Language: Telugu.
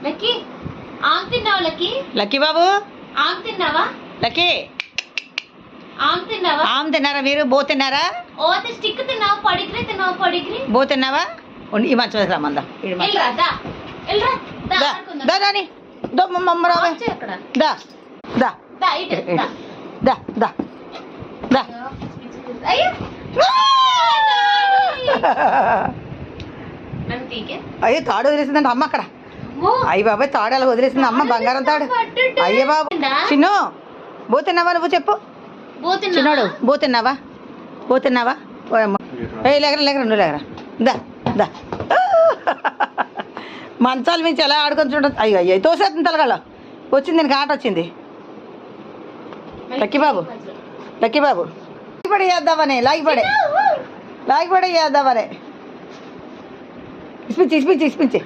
లక్కీ ఆమ్ తిన్నావా? లక్కీ లక్కీ బాబు ఆమ్ తిన్నావా? లక్కీ ఆమ్ తిన్నావా? ఆమ్ తిన్నారా మీరు? బో తిన్నారా? ఓ స్టిక్ తిన్నావా? పడిగ్రీ తిన్నావా? పడిగ్రీ బో తిన్నావా? ఈ మంచి రమ్మందా ఎల్రా దా ఎల్రా దా దా దాని దో మమ్మ రావే అక్కడ దా దా దా ఇటు దా దా దా దా అయ్యో నన్ను తీకే అయ్యో తాడు వదిలేసిందంట అమ్మ అక్కడ. అయ్యి బాబాయ్ తాడు అలా వదిలేసింది అమ్మ, బంగారం తాడు. అయ్యో బాబు చిన్ను బో తిన్నావా? నువ్వు చెప్పు చిన్నోడు. బో తిన్నావా? బో తిన్నావా? ఓ అమ్మ ఏ లేకరా లేకరా నువ్వు లేకరా దా దా. మంచాల మించి ఎలా ఆడుకొని చూడ. అయ్యో అయ్యో తోసేస్తుంది తలగాళ్ళ. వచ్చింది దీనికి ఆట వచ్చింది. లక్కీ బాబు లక్కీ బాబు లాగిపడి చేద్దామని లాగిపడే చేద్దామని ఇస్పించి ఇస్పించి ఇస్పించి